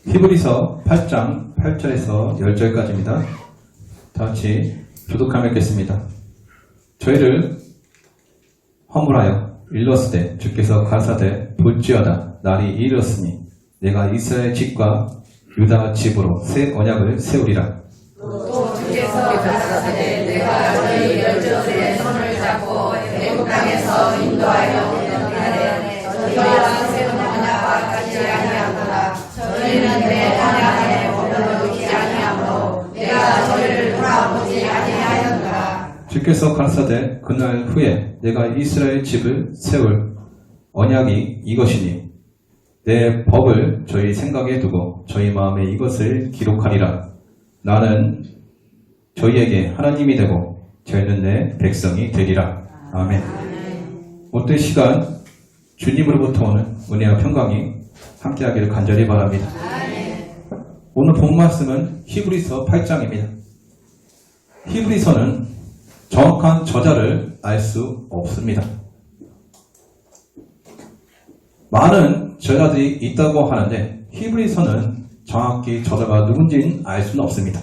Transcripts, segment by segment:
히브리서 8장 8절에서 10절까지입니다. 다같이 교독하며 읽겠습니다. 저희를 허물하여 일렀으되 주께서 가라사대 볼지어다 날이 이르렀으니 내가 이스라엘 집과 유다 집으로 새 언약을 세우리라. 또 주께서 가라사대 내가 저희 열조들의 손을 잡고 애굽 땅에서 인도하여 오던 날에 저희와 새로운 언약과 같지 아니하노라. 저희는 내 언약 안에 머물러 있지 아니하므로 내가 저희를 돌아보지 아니하였노라. 주께서 가라사대 그날 후에 내가 이스라엘 집을 세울 언약이 이것이니 내 법을 저희 생각에 두고 저희 마음에 이것을 기록하리라. 나는 저희에게 하나님이 되고 저희는 내 백성이 되리라. 아멘. 오늘 시간 주님으로부터 오는 은혜와 평강이 함께하기를 간절히 바랍니다. 오늘 본 말씀은 히브리서 8장입니다. 히브리서는 정확한 저자를 알 수 없습니다. 많은 저자들이 있다고 하는데 히브리서는 정확히 저자가 누군지는 알 수는 없습니다.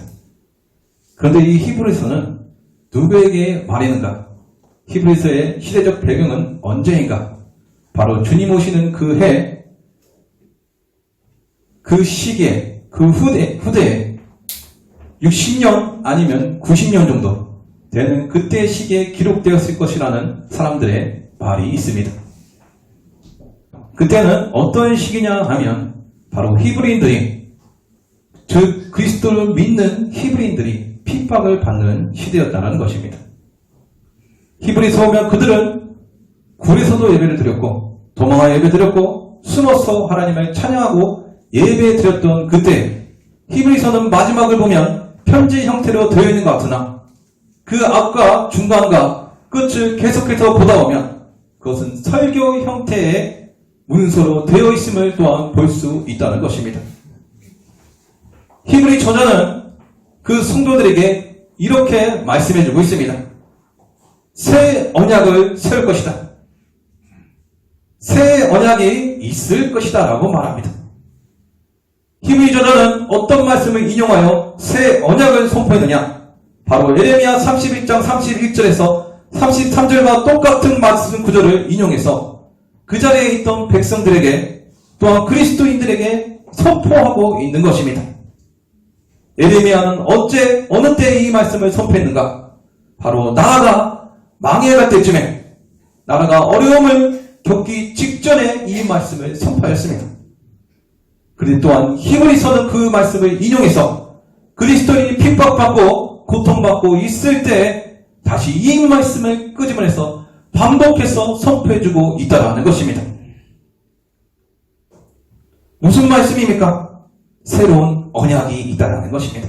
그런데 이 히브리서는 누구에게 말하는가? 히브리서의 시대적 배경은 언제인가? 바로 주님 오시는 그 해, 그 시기에, 그 후대에 60년 아니면 90년 정도 되는 그때 시기에 기록되었을 것이라는 사람들의 말이 있습니다. 그때는 어떤 시기냐 하면 바로 히브리인들이, 즉 그리스도를 믿는 히브리인들이 핍박을 받는 시대였다는 것입니다. 히브리서 오면 그들은 굴에서도 예배를 드렸고 도망하여 예배 드렸고 숨어서 하나님을 찬양하고 예배 드렸던 그때, 히브리서는 마지막을 보면 편지 형태로 되어 있는 것 같으나 그 앞과 중간과 끝을 계속해서 보다 보면 그것은 설교 형태의 문서로 되어 있음을 또한 볼 수 있다는 것입니다. 히브리 저자는 그 성도들에게 이렇게 말씀해주고 있습니다. 새 언약을 세울 것이다. 새 언약이 있을 것이다 라고 말합니다. 히브리 저자는 어떤 말씀을 인용하여 새 언약을 선포했느냐? 바로 예레미야 31장 31절에서 33절과 똑같은 말씀 구절을 인용해서 그 자리에 있던 백성들에게 또한 그리스도인들에게 선포하고 있는 것입니다. 예레미야는 언제 어느 때에 이 말씀을 선포했는가? 바로 나라가 망해갈 때쯤에, 나라가 어려움을 겪기 직전에 이 말씀을 선포하였습니다. 그런데 또한 히브리서는 그 말씀을 인용해서 그리스도인이 핍박받고 고통받고 있을 때 다시 이 말씀을 끄집어내서 반복해서 선포해주고 있다는 것입니다. 무슨 말씀입니까? 새로운 언약이 있다는 것입니다.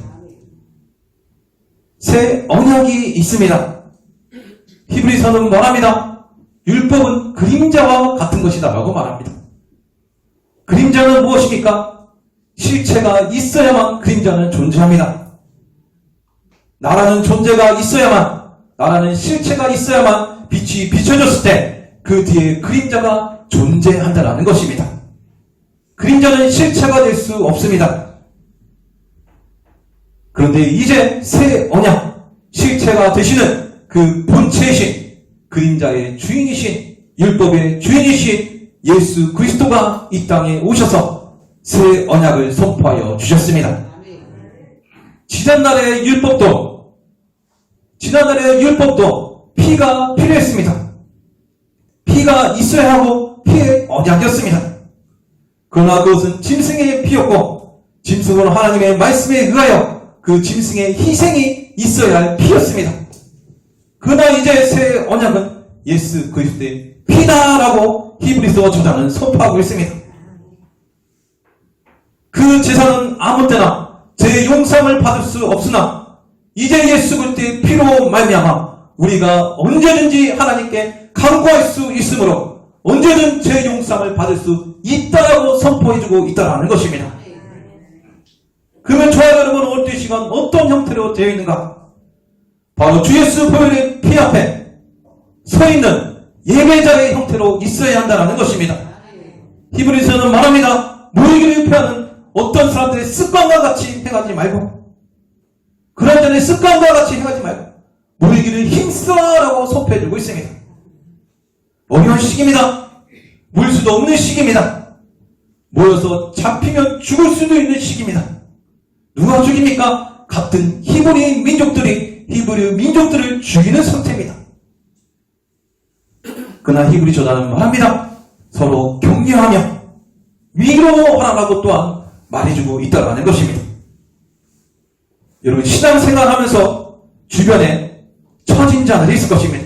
새 언약이 있습니다. 히브리서는 말합니다. 율법은 그림자와 같은 것이다 라고 말합니다. 그림자는 무엇입니까? 실체가 있어야만 그림자는 존재합니다. 나라는 존재가 있어야만, 나라는 실체가 있어야만 빛이 비춰졌을 때 그 뒤에 그림자가 존재한다는 것입니다. 그림자는 실체가 될 수 없습니다. 그런데 이제 새 언약, 실체가 되시는 그 본체이신, 그림자의 주인이신, 율법의 주인이신 예수 그리스도가 이 땅에 오셔서 새 언약을 선포하여 주셨습니다. 지난날의 율법도 피가 필요했습니다. 피가 있어야 하고 피의 언약이었습니다. 그러나 그것은 짐승의 피였고 짐승은 하나님의 말씀에 의하여 그 짐승의 희생이 있어야 할 피였습니다. 그러나 이제 새 언약은 예수 그리스도의 피다라고 히브리서 저자는 선포하고 있습니다. 그 제사는 아무 때나 제 용서를 받을 수 없으나 이제 예수 그리스도의 피로 말미암아 우리가 언제든지 하나님께 간구할 수 있으므로 언제든 제 용서를 받을 수 있다라고 선포해주고 있다는 것입니다. 그러면 저와 여러분은 오늘 이 시간 어떤 형태로 되어 있는가? 바로 주 예수 보혈의 피 앞에 서 있는 예배자의 형태로 있어야 한다는 것입니다. 히브리서는 말합니다. 모이기를 피하는 어떤 사람들의 습관과 같이 행하지 말고, 그런 전에 습관과 같이 행하지 말고 모이기를 힘써라고 선포해주고 있습니다. 어려운 시기입니다. 물 수도 없는 시기입니다. 모여서 잡히면 죽을 수도 있는 시기입니다. 누가 죽입니까? 같은 히브리 민족들을 죽이는 상태입니다. 그러나 히브리 저자는 말합니다. 서로 격려하며 위로하라고 또한 말해주고 있다는 것입니다. 여러분, 신앙생활하면서 주변에 처진 자들이 있을 것입니다.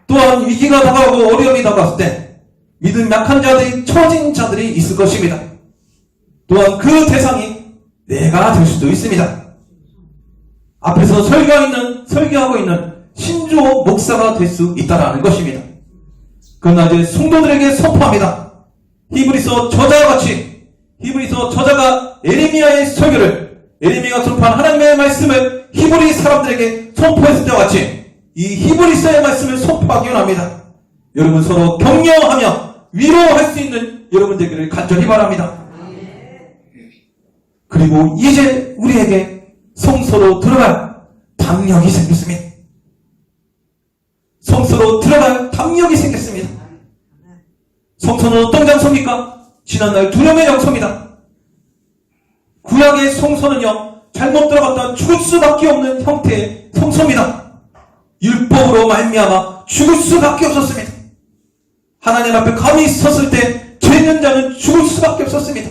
또한 위기가 다가오고 어려움이 다가왔을 때 믿음 약한 자들이, 처진 자들이 있을 것입니다. 또한 그 대상이 내가 될 수도 있습니다. 앞에서 설교하고 있는 신조 목사가 될 수 있다는 것입니다. 그러나 이제 성도들에게 선포합니다. 히브리서 저자가 에레미야의 설교를, 에레미야가 선포한 하나님의 말씀을 히브리 사람들에게 선포했을 때와 같이 이 히브리서의 말씀을 선포하기 원합니다. 여러분, 서로 격려하며 위로할 수 있는 여러분 되기를 간절히 바랍니다. 그리고 이제 우리에게 성소로 들어갈 담력이 생겼습니다. 성소로 들어갈 담력이 생겼습니다. 성소는 어떤 장소입니까? 지난날 두려움의 장소입니다. 구약의 성소는요, 잘못 들어갔다 죽을 수밖에 없는 형태의 성소입니다. 율법으로 말미암아 죽을 수밖에 없었습니다. 하나님 앞에 감히 섰을 때 죄 있는 자는 죽을 수밖에 없었습니다.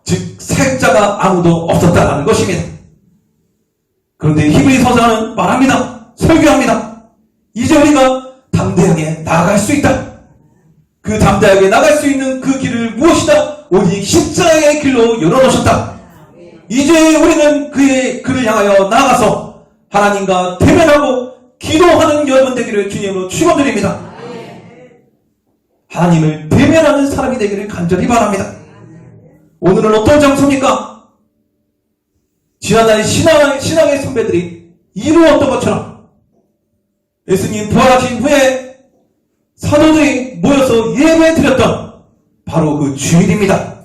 즉 사역자가 아무도 없었다는 것입니다. 그런데 히브리 서자는 말합니다. 설교합니다. 이제 우리가 담대하게 나아갈 수 있다. 그 담대하게 나갈 수 있는 그 길을 무엇이다? 오직 십자가의 길로 열어놓으셨다. 이제 우리는 그를 향하여 나아가서 하나님과 대면하고 기도하는 여러분 되기를 주님으로 축원드립니다. 하나님을 대면하는 사람이 되기를 간절히 바랍니다. 오늘은 어떤 장소입니까? 지난날 신앙의 선배들이 이루었던 것처럼 예수님 부활하신 후에 사도들이 모여서 예배 드렸던 바로 그 주일입니다.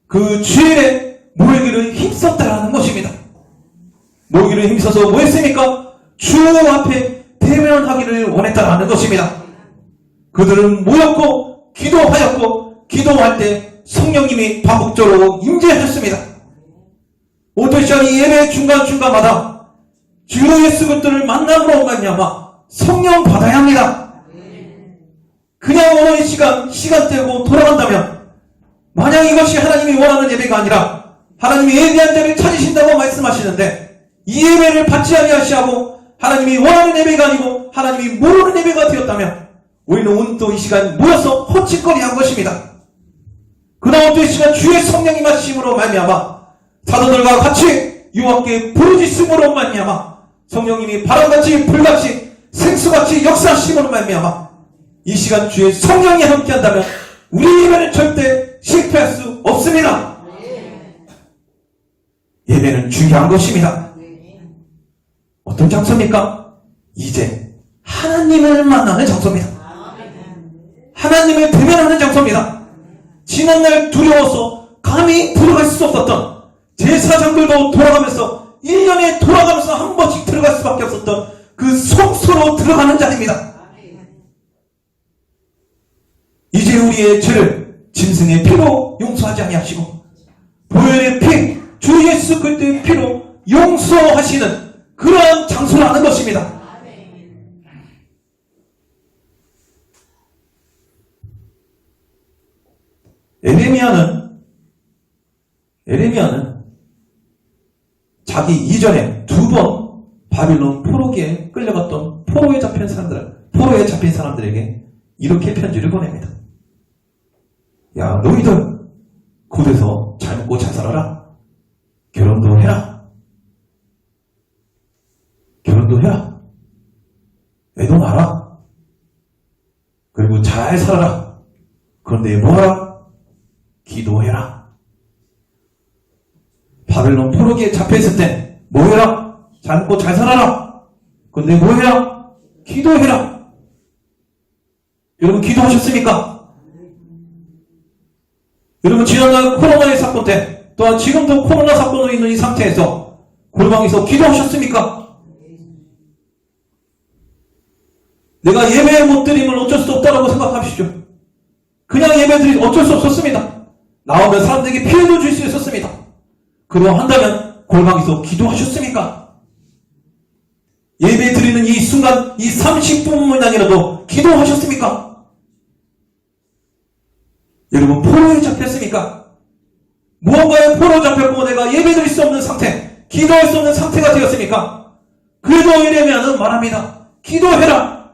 그 주일에 모이기를 힘썼다라는 것입니다. 모이기를 힘써서 뭐 했습니까? 주 앞에 대면하기를 원했다라는 것입니다. 그들은 모였고 기도하였고, 기도할 때 성령님이 반복적으로 임재하셨습니다. 어떤 시간이 예배 중간중간마다 주 예수 그리스도를 만남으로 말미암아 성령 받아야 합니다. 그냥 오는 시간대고 돌아간다면, 만약 이것이 하나님이 원하는 예배가 아니라 하나님이 예배한 자를 찾으신다고 말씀하시는데 이 예배를 받지 아니하시고 하나님이 원하는 예배가 아니고 하나님이 모르는 예배가 되었다면 우리는 오늘 또 이 시간 모여서 헛짓거리한 것입니다. 그러나 어떤 시간 주의 성령이 마심으로 말미암아 사도들과 같이 유혹께 부르짖음으로 말미암아 성령님이 바람같이 불같이 생수같이 역사하심으로 말미암아 이 시간 주의 성령이 함께한다면 우리 예배는 절대 실패할 수 없습니다. 예배는 중요한 것입니다. 어떤 장소입니까? 이제 하나님을 만나는 장소입니다. 하나님을 대면하는 장소입니다. 지난날 두려워서 감히 들어갈 수 없었던 제사장들도 돌아가면서 1년에 돌아가면서 한 번씩 들어갈 수밖에 없었던 그 성소로 들어가는 자리입니다. 이제 우리의 죄를 짐승의 피로 용서하지 아니하시고 보혈의 피, 주 예수 그리스도의 피로 용서하시는 그러한 장소라는 것입니다. 에레미야는 자기 이전에 2번 바빌론 포로기에 끌려갔던 포로에 잡힌 사람들에게 이렇게 편지를 보냅니다. 야, 너희들 곧에서 잘 먹고 잘 살아라. 결혼도 해라. 애도 낳아라. 그리고 잘 살아라. 그런데 뭐하라? 기도해라. 바벨론 포로기에 잡혀있을 때 뭐해라? 잘 먹고 잘 살아라. 그런데 뭐해라? 기도해라. 여러분 기도하셨습니까? 여러분, 지난날 코로나의 사건 때, 또한 지금도 코로나 사건으로 있는 이 상태에서 골방에서 기도하셨습니까? 내가 예배 못 드리면 어쩔 수 없다라고 생각하십시오. 그냥 예배 드리 어쩔 수 없었습니다. 나오면 사람들에게 피해도 줄 수 있었습니다. 그러한다면 골방에서 기도하셨습니까? 예배 드리는 이 순간, 이 30분만이라도 기도하셨습니까? 여러분, 포로에 잡혔습니까? 무언가에 포로 잡혔고 내가 예배 드릴 수 없는 상태, 기도할 수 없는 상태가 되었습니까? 그래도 예레미야는 말합니다. 기도해라.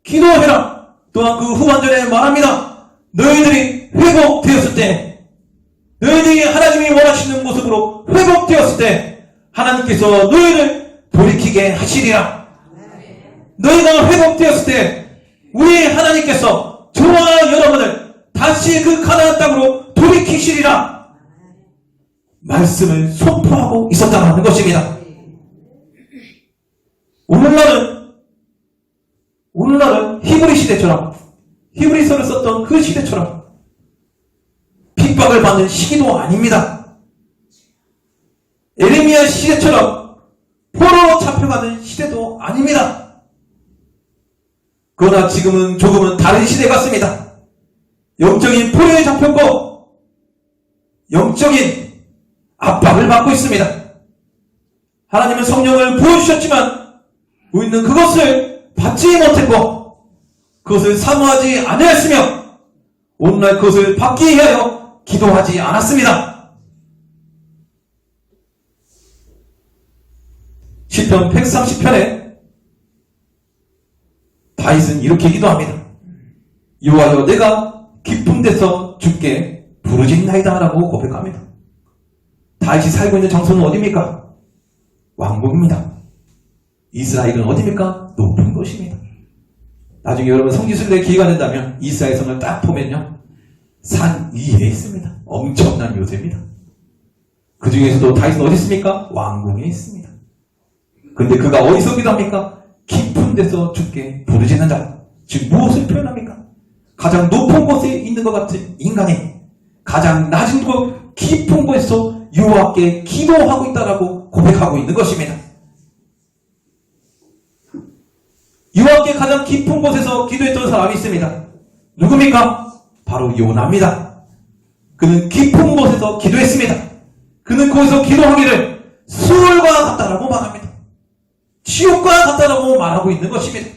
기도해라. 또한 그 후반전에 말합니다. 너희들이 회복되었을 때, 너희들이 하나님이 원하시는 모습으로 회복되었을 때 하나님께서 너희를 돌이키게 하시리라. 너희가 회복되었을 때 우리 하나님께서 저와 여러분을 다시 그 가나안 땅으로 돌이키시리라 말씀을 선포하고 있었다는 것입니다. 오늘날은 히브리 시대처럼, 히브리서를 썼던 그 시대처럼 핍박을 받는 시기도 아닙니다. 에레미야 시대처럼 포로로 잡혀가는 시대도 아닙니다. 그러나 지금은 조금은 다른 시대 같습니다. 영적인 포로에 잡혔고 영적인 압박을 받고 있습니다. 하나님은 성령을 부어주셨지만 우리는 그것을 받지 못했고 그것을 사모하지 아니하였으며 오늘날 그것을 받기 위하여 기도하지 않았습니다. 시편 130편에 다윗은 이렇게 기도합니다. 여호와여 내가 깊은 데서 주께 부르짖나이다 라고 고백합니다. 다윗이 살고 있는 장소는 어디입니까? 왕궁입니다. 이스라엘은 어디입니까? 높은 곳입니다. 나중에 여러분 성지순례 기회가 된다면 이스라엘 성을 딱 보면요, 산 위에 있습니다. 엄청난 요새입니다. 그 중에서도 다윗은 어디 있습니까? 왕궁에 있습니다. 근데 그가 어디서 기도합니까? 깊은 데서 주께 부르짖는 자. 즉 무엇을 표현합니까? 가장 높은 곳에 있는 것 같은 인간이 가장 낮은 곳, 깊은 곳에서 여호와께 기도하고 있다라고 고백하고 있는 것입니다. 여호와께 가장 깊은 곳에서 기도했던 사람이 있습니다. 누굽니까? 바로 요나입니다. 그는 깊은 곳에서 기도했습니다. 그는 거기서 기도하기를 수월과 같다라고 말합니다. 지옥과 같다라고 말하고 있는 것입니다.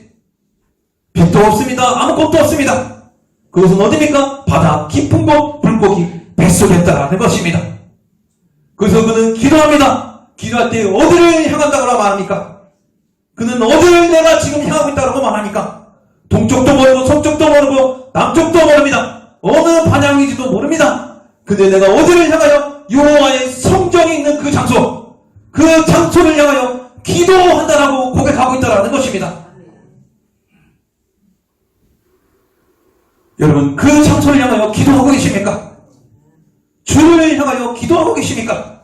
빛도 없습니다. 아무것도 없습니다. 그것은 어디입니까? 바다 깊은 곳, 물고기 뱃속에 있다라는 것입니다. 그래서 그는 기도합니다. 기도할 때 어디를 향한다고 말합니까? 그는 어디를 내가 지금 향하고 있다고 말합니까? 동쪽도 모르고 서쪽도 모르고 남쪽도 모릅니다. 어느 방향인지도 모릅니다. 근데 내가 어디를 향하여 여호와의 성전이 있는 그 장소, 그 장소를 향하여 기도한다라고 고백하고 있다는 것입니다. 여러분, 그 장소를 향하여 기도하고 계십니까? 주를 향하여 기도하고 계십니까?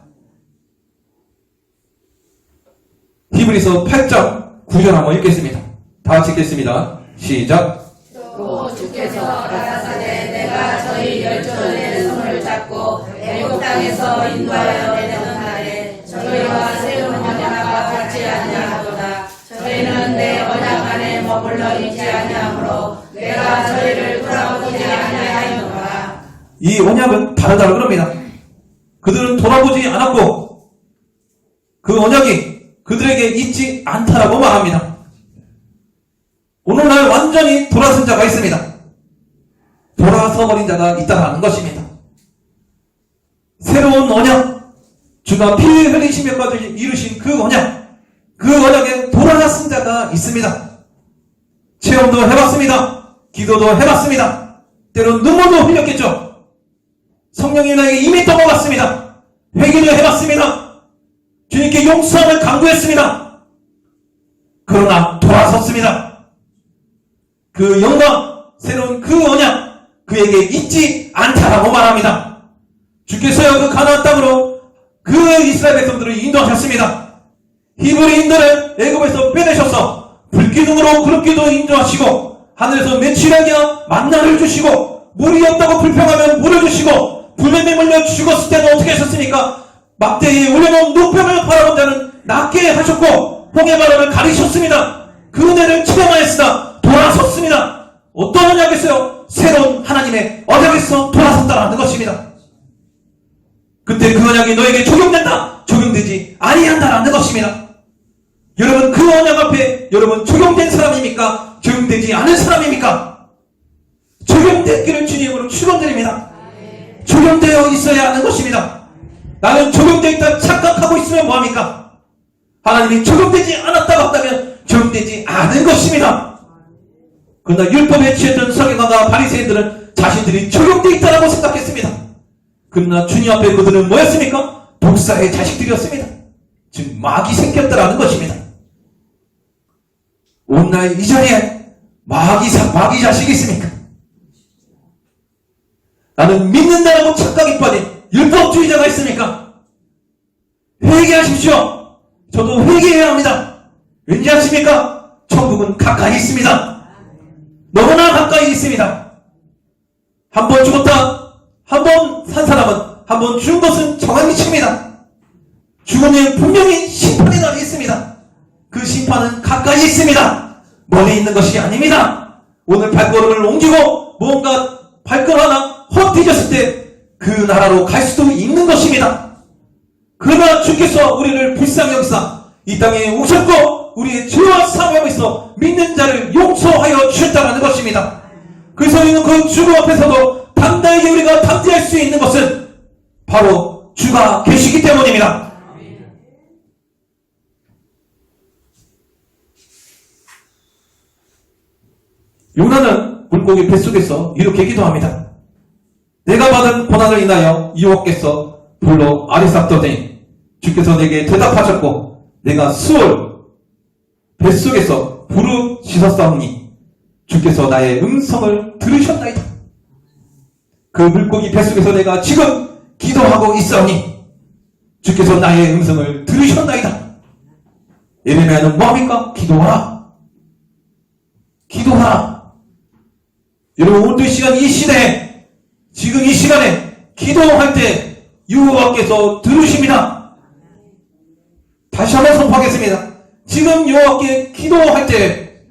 히브리서 8장 9절 한번 읽겠습니다. 다 같이 읽겠습니다. 시작. 또 주께서 가라사대 내가 저희 열조의 손을 잡고 애굽 땅에서 인도하여 내는 날에 저희와 새로운 언약과 같지 아니하도다. 저희는 내 언약 안에 머물러 있지 아니하므로 내가 저희를 돌아보지 아니하였노라. 이 언약은 다르다고 그럽니다. 그들은 돌아보지 않았고 그 언약이 그들에게 있지 않다라고 말합니다. 오늘날 완전히 돌아선 자가 있습니다. 돌아서 버린 자가 있다는 것입니다. 새로운 언약, 주가 피 흘리시면까지 이루신 그 언약에 돌아선 자가 있습니다. 체험도 해봤습니다. 기도도 해봤습니다. 때론 눈물도 흘렸겠죠. 성령이 나에게 임했던 것 같습니다. 회개도 해봤습니다. 주님께 용서함을 강구했습니다. 그러나 돌아섰습니다. 그 영광, 새로운 그 언약, 그에게 있지 않다라고 말합니다. 주께서요 그 가나안 땅으로 그 이스라엘 백성들을 인도하셨습니다. 히브리인들을 애굽에서 빼내셔서 불기둥으로 구름기도 인도하시고 하늘에서 매출하기나 만나를 주시고 물이 없다고 불평하면 물을 주시고 불뱀에 물려 죽었을 때는 어떻게 하셨습니까? 막대기에 올려놓은 노뱀을 바라본 자는 낫게 하셨고 홍해바다를 가리셨습니다. 그 은혜를 체험하였으나 돌아섰습니다. 어떤 언약이었어요? 새로운 하나님의 언약에서 돌아섰다라는 것입니다. 그때 그 언약이 너에게 적용된다, 적용되지 아니한다라는 것입니다. 여러분, 그 언약 앞에 여러분 적용된 사람입니까? 적용되지 않은 사람입니까? 적용됐기를 주님으로 축원드립니다. 적용되어 있어야 하는 것입니다. 나는 적용되어 있다 착각하고 있으면 뭐합니까? 하나님이 적용되지 않았다고 한다면 적용되지 않은 것입니다. 그러나 율법에 취했던 서기관과 바리새인들은 자신들이 적용되어 있다고 생각했습니다. 그러나 주님 앞에 그들은 뭐였습니까? 독사의 자식들이었습니다. 즉 마귀 새끼였다라는 것입니다. 오늘 이 자리에 마귀 자식이 있습니까? 나는 믿는다라고 착각이 빠진 율법주의자가 있습니까? 회개하십시오. 저도 회개해야 합니다. 왠지 아십니까? 천국은 가까이 있습니다. 너무나 가까이 있습니다. 한 번 죽었다, 한 번 산 사람은 한 번 죽은 것은 정한 이치입니다. 죽음은 분명히 심판의 날이 있습니다. 그 심판은 가까이 있습니다. 멀리 있는 것이 아닙니다. 오늘 발걸음을 옮기고 무언가 발걸음 하나 헛디뎠을 때 그 나라로 갈 수도 있는 것입니다. 그러나 주께서 우리를 불쌍히 여기사 이 땅에 오셨고 우리의 죄와 사함에 있어 믿는 자를 용서하여 주셨다는 것입니다. 그래서 우리는 그 주님 앞에서도 당당하게 우리가 담대할 수 있는 것은 바로 주가 계시기 때문입니다. 요나는 물고기 뱃속에서 이렇게 기도합니다. 내가 받은 고난을 인하여 여호와께서 불러 아리싹더니 주께서 내게 대답하셨고 내가 수월 뱃속에서 부르짖었사오니 주께서 나의 음성을 들으셨나이다. 그 물고기 뱃속에서 내가 지금 기도하고 있사오니 주께서 나의 음성을 들으셨나이다. 예레미야는 뭐합니까? 기도하라. 기도하라. 여러분, 오늘 이 시간, 이 시대에 지금 이 시간에 기도할 때 여호와께서 들으십니다. 다시 한번 선포하겠습니다. 지금 여호와께 기도할 때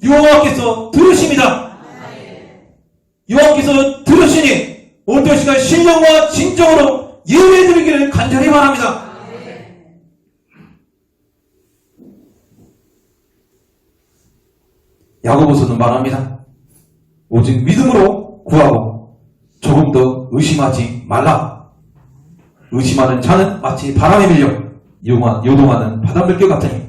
여호와께서 들으십니다. 여호와께서 들으시니 오늘 이 시간 신령과 진정으로 예배드리기를 간절히 바랍니다. 야고보서는 말합니다. 오직 믿음으로 구하고 조금 더 의심하지 말라. 의심하는 자는 마치 바람에 밀려 요동하는 바닷물결 같으니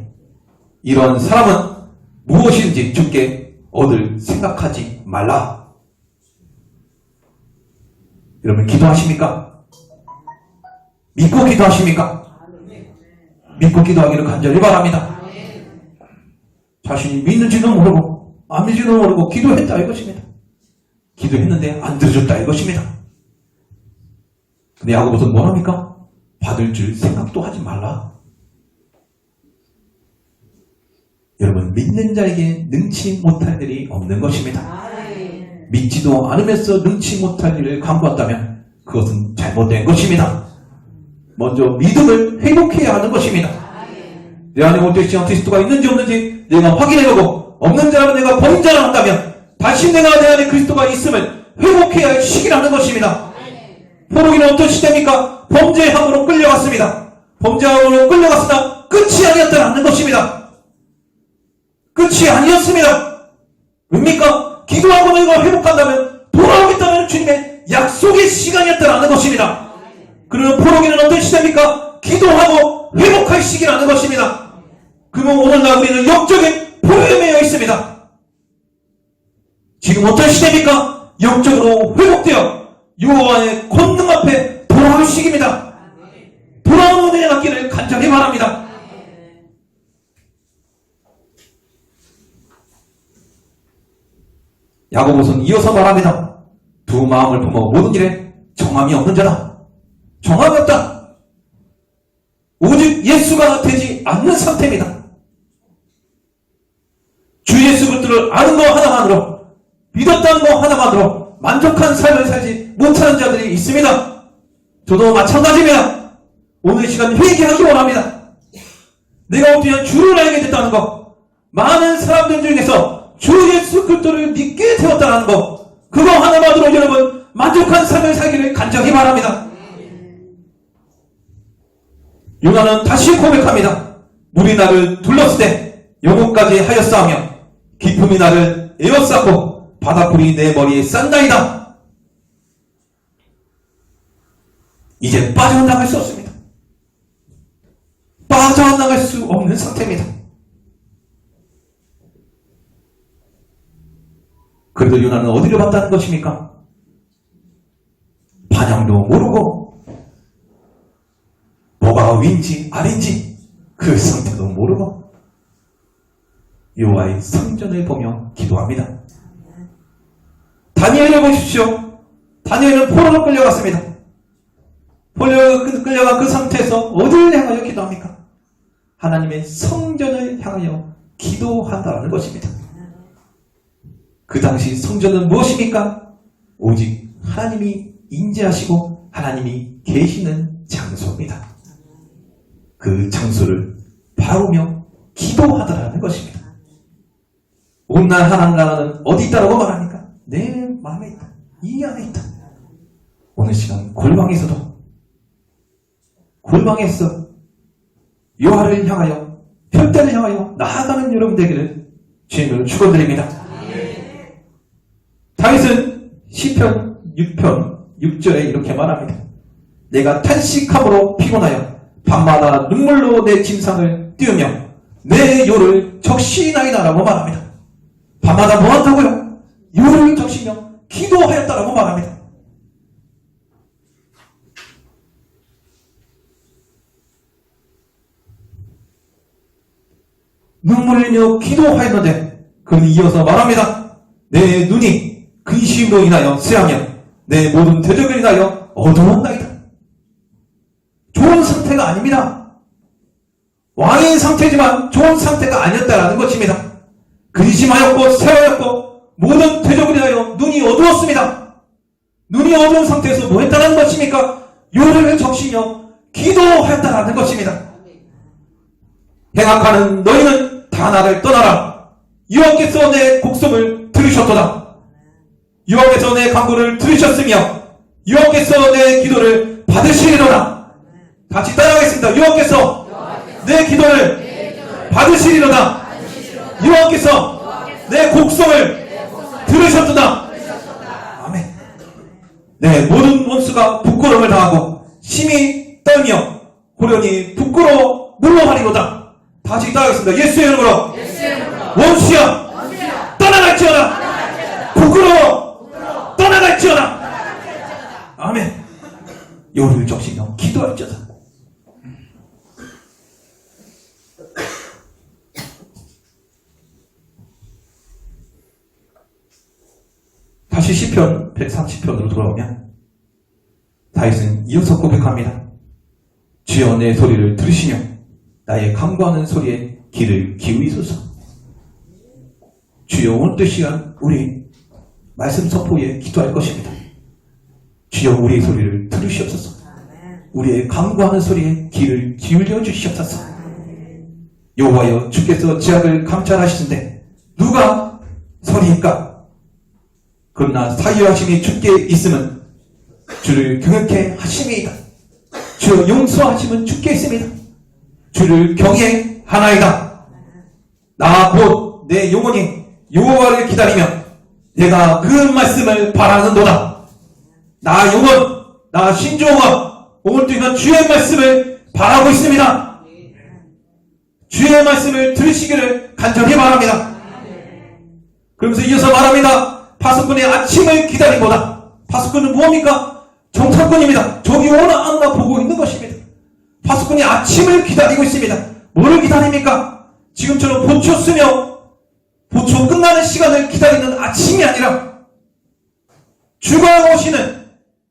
이런 사람은 무엇인지 주께 얻을 생각하지 말라. 여러분, 기도하십니까? 믿고 기도하십니까? 믿고 기도하기를 간절히 바랍니다. 자신이 믿는지도 모르고 안 믿는지도 모르고 기도했다 이것입니다. 기도했는데 안 들어줬다 이것입니다. 근데 야고보서는 뭐랍니까? 받을 줄 생각도 하지 말라. 여러분, 믿는 자에게 능치 못할 일이 없는 것입니다. 믿지도 않으면서 능치 못할 일을 강구한다면 그것은 잘못된 것입니다. 먼저 믿음을 회복해야 하는 것입니다. 내 안에 오늘의 그리스도가 있는지 없는지 내가 확인해보고 없는 자라면 내가 버린 자라 한다면 다시 내가 내 안에 그리스도가 있음을 회복해야 할 시기라는 것입니다. 포로기는 어떤 시대입니까? 범죄함으로 끌려갔습니다. 범죄함으로 끌려갔으나 끝이 아니었다는 것입니다. 끝이 아니었습니다. 왜입니까? 기도하고 너희가 회복한다면 돌아오겠다는 주님의 약속의 시간이었다는 것입니다. 그러면 포로기는 어떤 시대입니까? 기도하고 회복할 시기라는 것입니다. 그러면 오늘날 우리는 영적인 포로에 매여 있습니다. 지금 어떤 시대입니까? 영적으로 회복되어 여호와의 권능 앞에 돌아올 시기입니다. 돌아오는 은혜 받기를 간절히 바랍니다. 야고보서는 이어서 말합니다. 두 마음을 품어 모든 일에 정함이 없는 자다. 정함이 없다. 오직 예수가 되지 않는 상태입니다. 주 예수 그리스도를 아는 거 하나만으로, 믿었다는 거 하나만으로 만족한 삶을 살지 못하는 자들이 있습니다. 저도 마찬가지입니다. 오늘 시간 회개하기 원합니다. 내가 어떻게 주를 알게 됐다는 것, 많은 사람들 중에서 주 예수 그리스도를 믿게 되었다는 것, 그거 하나만으로 여러분 만족한 삶을 살기를 간절히 바랍니다. 요나는 다시 고백합니다. 물이 나를 둘렀을 때 영혼까지 하였사하며 기품이 나를 에워쌌고 바닷불이 내 머리에 싼다이다. 이제 빠져나갈 수 없습니다. 빠져나갈 수 없는 상태입니다. 그래도 요나는 어디로 갔다는 것입니까? 반향도 모르고 뭐가 위인지 아래인지 그 상태도 모르고 여호와의 성전을 보며 기도합니다. 다니엘을 보십시오. 다니엘은 포로로 끌려갔습니다. 포로로 끌려간 그 상태에서 어디를 향하여 기도합니까? 하나님의 성전을 향하여 기도한다는 것입니다. 그 당시 성전은 무엇입니까? 오직 하나님이 임재하시고 하나님이 계시는 장소입니다. 그 장소를 바라보며 기도하더라는 것입니다. 온날 하나님 나라는 어디 있다라고 말합니까? 내 마음에 있다. 이 안에 있다. 오늘 시간 골방에서 여호와를 향하여 편대를 향하여 나아가는 여러분 되기를 주님으로 축원드립니다. 다윗은 시편 6편 6절에 이렇게 말합니다. 내가 탄식함으로 피곤하여 밤마다 눈물로 내 침상을 띄우며 내 요를 적시나이다라고 말합니다. 밤마다 뭐 한다고요? 요를 적시며 기도하였다라고 말합니다. 눈물을 흘려 기도하였는데 그는 이어서 말합니다. 내 눈이 근심으로 인하여 쇠하며 내 모든 대적을 인하여 어두웠나이다. 좋은 상태가 아닙니다. 왕인 상태지만 좋은 상태가 아니었다라는 것입니다. 근심하였고 쇠하였고 모든 대적을 인하여 눈이 어두웠습니다. 눈이 어두운 상태에서 뭐 했다는 것입니까? 요를 적시며 기도하였다라는 것입니다. 행악하는 너희는 다 나를 떠나라. 여호와께서 내 곡성을 들으셨도다. 여호와께서 내 간구를 들으셨으며 여호와께서 내 기도를 받으시리로다. 같이 따라하겠습니다. 여호와께서 내 기도를 받으시리로다. 여호와께서 내 곡성을 들으셨도다. 아멘. 내 모든 원수가 부끄러움을 당하고 심히 떨며 호련히 부끄러워 물러가리로다. 다시 따라하겠습니다. 예수의 이름으로 원수여 떠나갈지어다. 부끄러워 떠나갈지어다. 아멘. 요를 적시며 기도할지어다. 다시 시편 130편으로 돌아오면 다윗은 이어서 고백합니다. 주여 내 소리를 들으시며 나의 간구하는 소리에 귀를 기울이소서. 주여 오늘도 시간 우리 말씀 선포에 기도할 것입니다. 주여 우리의 소리를 들으시옵소서. 우리의 간구하는 소리에 귀를 기울여 주시옵소서. 여호와여 주께서 죄악을 감찰하시는데 누가 서리입니까? 그러나 사유하심이 주께 있으면 주를 경외케 하심이이다. 주여 용서하심은 주께 있습니다. 주를 경외하나이다. 나 곧 내 영혼이 여호와를 기다리며 내가 그 말씀을 바라는도다. 나 영혼, 나 신조가 오늘도 이런 주의 말씀을 바라고 있습니다. 주의 말씀을 들으시기를 간절히 바랍니다. 그러면서 이어서 말합니다. 파수꾼의 아침을 기다리보다. 파수꾼은 무엇입니까? 정탐꾼입니다. 저기 오나 안나 보고 있는 것입니다. 파수꾼이 아침을 기다리고 있습니다. 뭐를 기다립니까? 지금처럼 보초 쓰며 보초 끝나는 시간을 기다리는 아침이 아니라 주가 오시는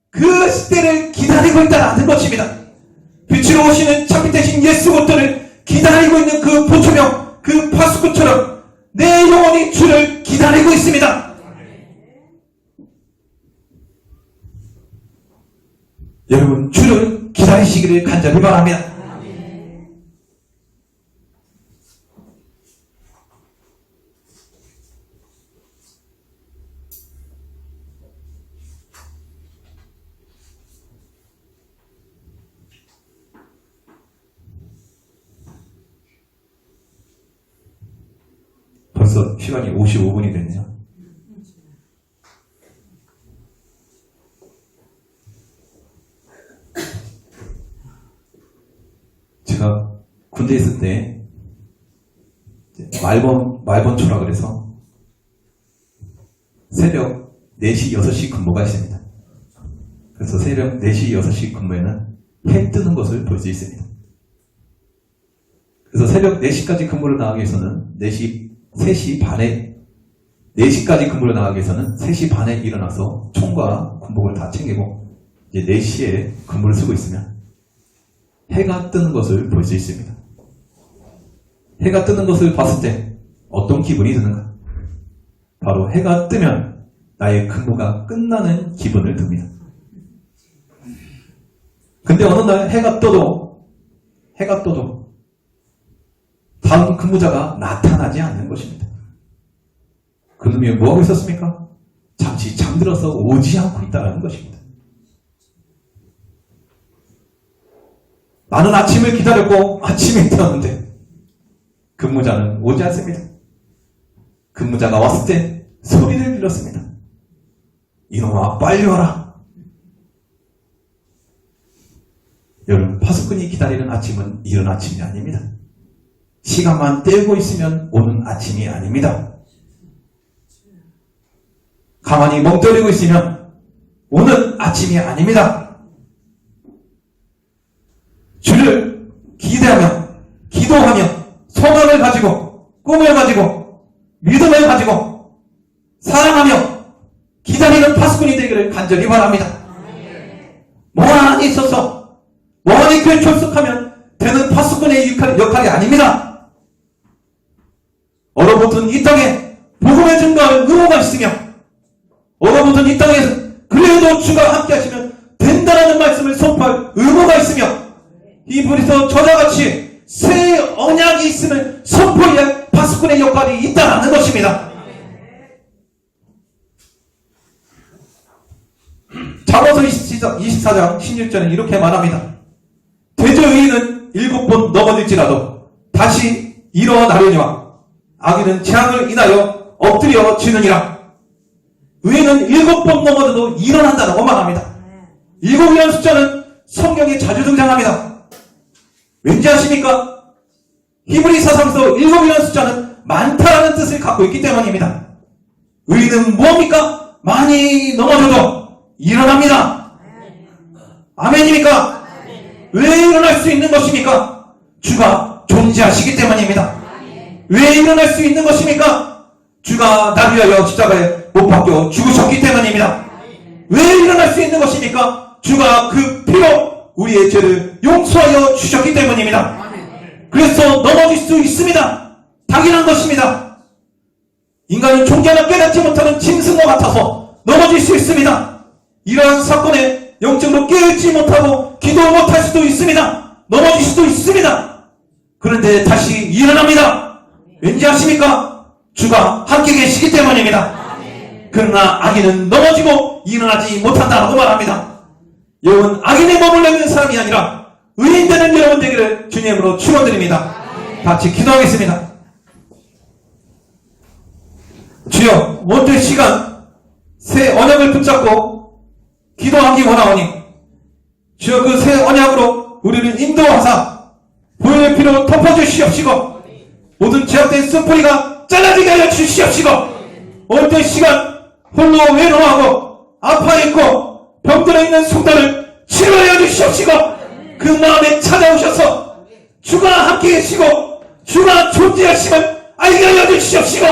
그 시대를 기다리고 있다는 것입니다. 빛으로 오시는 창빛 대신 예수 그리스도를 기다리고 있는 그 보초명, 그 파수꾼처럼 내 영혼이 주를 기다리고 있습니다. 여러분 주를 기다리시기를 간절히 바랍니다. 벌써 시간이 55분이 됐네요. 제가 군대에 있을 때 말번초라 그래서 새벽 4시, 6시 근무가 있습니다. 그래서 새벽 4시, 6시 근무에는 해 뜨는 것을 볼 수 있습니다. 그래서 새벽 4시까지 근무를 나가기 위해서는 3시 반에 4시까지 근무를 나가기 위해서는 3시 반에 일어나서 총과 군복을 다 챙기고 이제 4시에 근무를 쓰고 있으면 해가 뜨는 것을 볼 수 있습니다. 해가 뜨는 것을 봤을 때 어떤 기분이 드는가? 바로 해가 뜨면 나의 근무가 끝나는 기분을 듭니다. 근데 어느 날 해가 떠도 다음 근무자가 나타나지 않는 것입니다. 그놈이 뭐하고 있었습니까? 잠시 잠들어서 오지 않고 있다는 것입니다. 나는 아침을 기다렸고 아침에 일어났는데 근무자는 오지 않습니다. 근무자가 왔을 때 소리를 질렀습니다. 이놈아 빨리 와라. 여러분 파수꾼이 기다리는 아침은 이런 아침이 아닙니다. 시간만 떼고 있으면 오는 아침이 아닙니다. 가만히 멍때리고 있으면 오는 아침이 아닙니다. 주를 기대하며 기도하며 소망을 가지고 꿈을 가지고 믿음을 가지고 사랑하며 기다리는 파수꾼이 되기를 간절히 바랍니다. 멍하니 있어서 멍하니 꿰출석하면 되는 파수꾼의 역할이 아닙니다. 얼어붙은 이 땅에 복음의 증거할 의무가 있으며 얼어붙은 이 땅에서 그래도 주가 함께 하시면 된다라는 말씀을 선포할 의무가 있으며 히브리서 저자같이 새 언약이 있음을 선포해야 할 파수꾼의 역할이 있다라는 것입니다. 잠언서 24장 16절에 이렇게 말합니다. 대저의인은 7번 넘어질지라도 다시 일어나려니와 악인은 재앙을 인하여 엎드려지느니라. 의인은 7번 넘어져도 일어난다고 말합니다. 7이라는 숫자는 성경에 자주 등장합니다. 왠지 아십니까? 히브리 사상에서 7이라는 숫자는 많다라는 뜻을 갖고 있기 때문입니다. 의인은 무엇입니까? 많이 넘어져도 일어납니다. 아멘입니까? 왜 일어날 수 있는 것입니까? 주가 존재하시기 때문입니다. 왜 일어날 수 있는 것입니까? 주가 나를 위하여 십자가에 못 박혀 죽으셨기 때문입니다. 왜 일어날 수 있는 것입니까? 주가 그 피로 우리의 죄를 용서하여 주셨기 때문입니다. 그래서 넘어질 수 있습니다. 당연한 것입니다. 인간은 존재하나 깨닫지 못하는 짐승과 같아서 넘어질 수 있습니다. 이러한 사건에 영적으로 깨닫지 못하고 기도 못할 수도 있습니다. 넘어질 수도 있습니다. 그런데 다시 일어납니다. 왠지 아십니까? 주가 함께 계시기 때문입니다. 그러나 악인은 넘어지고 일어나지 못한다고 말합니다. 여러분 악인에 머물려있는 사람이 아니라 의인 되는 여러분 되기를 주님으로 축원드립니다. 같이 기도하겠습니다. 주여 모든 시간 새 언약을 붙잡고 기도하기 원하오니 주여 그 새 언약으로 우리를 인도하사 보혈의 피로 덮어주시옵시고 모든 제약된 쓴뿌리가 잘라지게 하여 주시옵시고 어떤 시간 홀로 외로워하고 아파있고 병들어 있는 성도를 치료하여 주시옵시고 그 마음에 찾아오셔서 주가 함께 계시고 주가 존재하심을 알게 하여 주시옵시고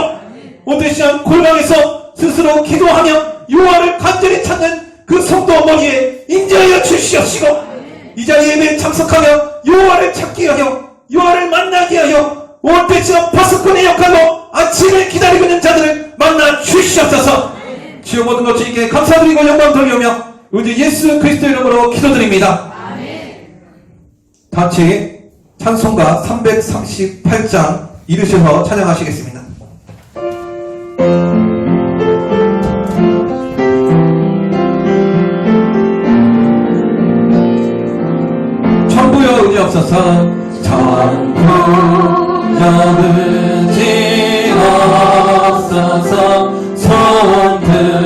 어떤 시간 골방에서 스스로 기도하며 여호와를 간절히 찾는 그 성도 머리에 인자하여 주시옵시고 이 자리에 매일 참석하며 여호와를 찾게 하여 여호와를 만나게 하여 온 백성 파수꾼의 역할로 아침을 기다리고 있는 자들을 만나 주시옵소서. 주여 모든 것 주님께 감사드리고 영광 돌리오며 우리 예수 그리스도 이름으로 기도드립니다. 다 같이 찬송가 338장 이르셔서 찬양하시겠습니다. 천부여 의지없어서 천부여 의지없어서 손들옵니다.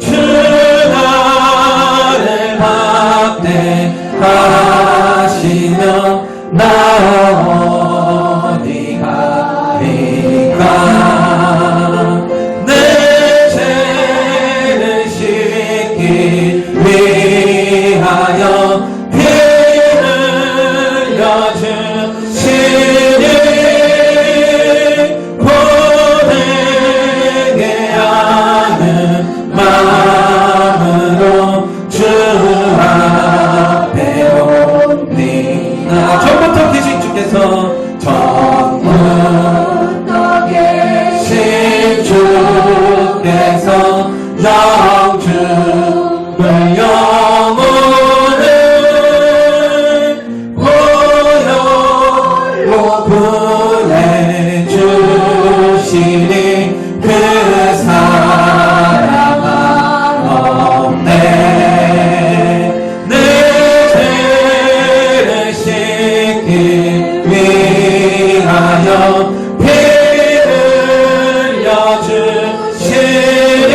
주 나를 박대하시며 나 어디 가리까. 내 죄를 씻기 위하여 피 흘려주시니 고되게 하는 마음으로 주 앞에 옵니다. 전부터 계신 주께서 전부터 계신 주께서 영주를 영원히 보혈로 보내주시니 그 사랑은 없네. 내 죄를 씻기 위하여 피 흘려주시니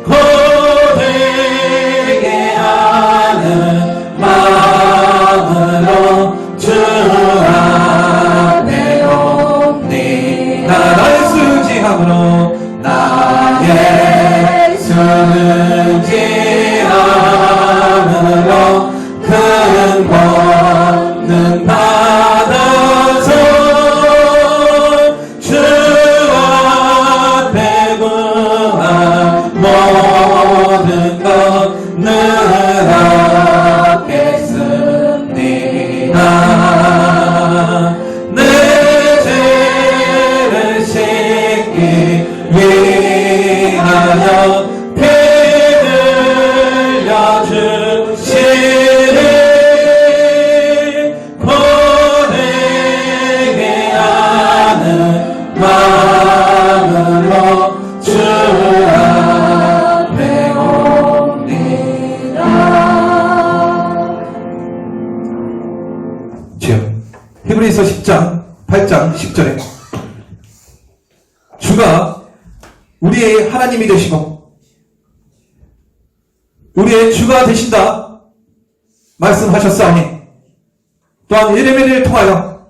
고되게 하는 마음으로 주 앞에 옵니다. 나의 수지함으로 나의 수지함으로 큰 권능 받아서 주 앞에 구한 모든 것 늘어겠습니다. 내 죄를 씻기 위하여 피 흘려주시니 고되게 하는 마음으로 주 앞에 옵니다. 주여, 히브리서 10장 8장 10절에 주가 우리의 하나님이 되시고 우리의 주가 되신다 말씀하셨사오니, 또한 예레미야를 통하여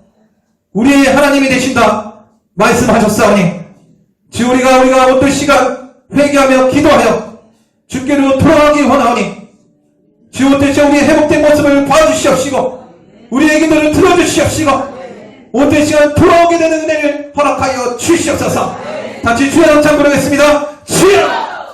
우리의 하나님이 되신다 말씀하셨사오니, 주 우리가 어떤 시간 회개하며 기도하여 주께로 돌아가기 원하오니 주 대체 우리의 회복된 모습을 봐주시옵시고 우리의 기도를 들어주시옵시고 오늘 시간 돌아오게 되는 은혜를 허락하여 주시옵소서. 다시 주의 영창 부르겠습니다. 주여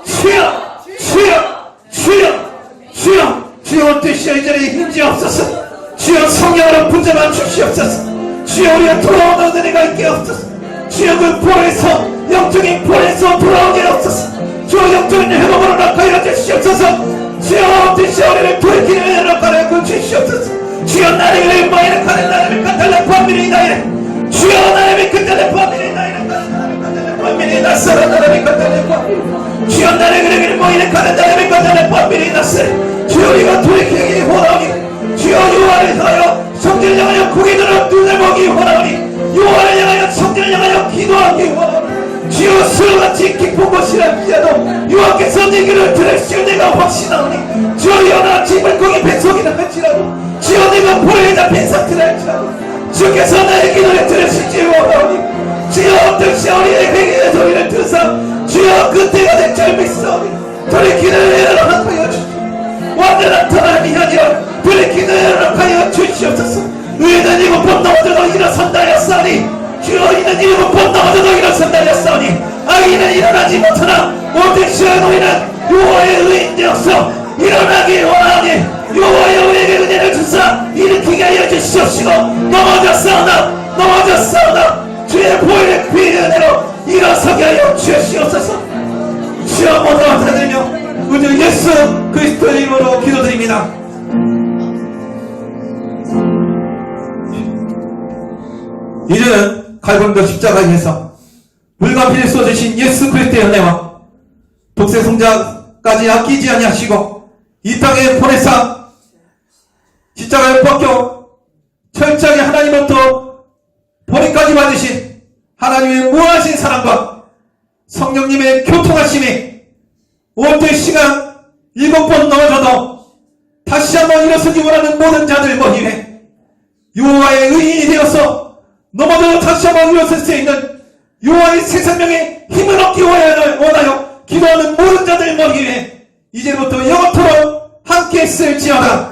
주여 주여 주여 주여 주여 오늘 시간 이 자리에 힘지옵소서. 주여 성령으로 붙잡아 주시옵소서. 주여 우리가 돌아오는 은혜가 있게 없소서. 주여 그 볼에서 영적인 볼에서 돌아오게 없소서. 주여 영적인 회복을 허락하여 주시옵소서. 주여 오늘 시간 우리를 돌이키는 은혜를 허락하여 주시옵소서. 주여 나를 위해 모이는 가는 나를 까탈라 파미리 나이래. 주여 나를 까탈라 파미리 나이래. 파미리 나서라 나를 까탈라 파미리. 주여 나를 위해 모이는 가는 나를 까탈라 파미리 나서. 주여 우리가 돌이키기 원하오니 주여 여호와를 향하여 성전을 향하여 고개들어 눈을 보기 원하오니 여호와를 향하여 성전을 향하여 기도하기 원하오니 주여 술같이 깊은 곳이랄지라도 여호와께서 네 길을 들으시오 내가 확신하오니 주여 연하 집을 거기 뱃속이나 할지라도 주여 내가 보에 잡힌 상태라 할지라도 주께서 나의 기도를 들으시지 원하오니 주여 어떤 시어리의 회개의 소리를 들으사 주여 그때가 될 줄 믿사오니 돌이키는 은혜를 허락하여 주시오. 완전한 하나님이 아니라 돌이키는 은혜를 허락하여 주시옵소서. 의인은 일곱 번 넘어져도 일어선다 하였사오니 주여 이는 일곱 번 넘어져도 일어선다 하였사오니 악인은 일어나지 못하나 모든 시간 우리는 여호와의 의인 되어서 일어나기 원하오니 여호와의 우리에게 은혜를 주사 일으키게 하여 주시옵시고 넘어졌사오나 주의 보혈의 귀의 은혜로 일어서게 인하여 주시옵소서. 주여 모두 감사드리며 우주 예수 그리스도의 이름으로 기도드립니다. 이제는 갈보림도 십자가에서 물과 피를 쏟으신 예수 그리스도의 은혜와 독생 성자까지 아끼지 아니하시고 이 땅에 보내사 십자가에 벗겨 철저하게 하나님으로부터 버림까지 받으신 하나님의 무한하신 사랑과 성령님의 교통하심이 온전히 시간 7번 넘어져도 다시 한번 일어서기 원하는 모든 자들 모임에 여호와의 의인이 되어서 넘어져도 다시 한번 일어설 수 있는 여호와의 새 생명의 힘을 얻기 원하여 기도하는 모든 자들 모임에 이제부터 영원토록 함께 쓸지어다.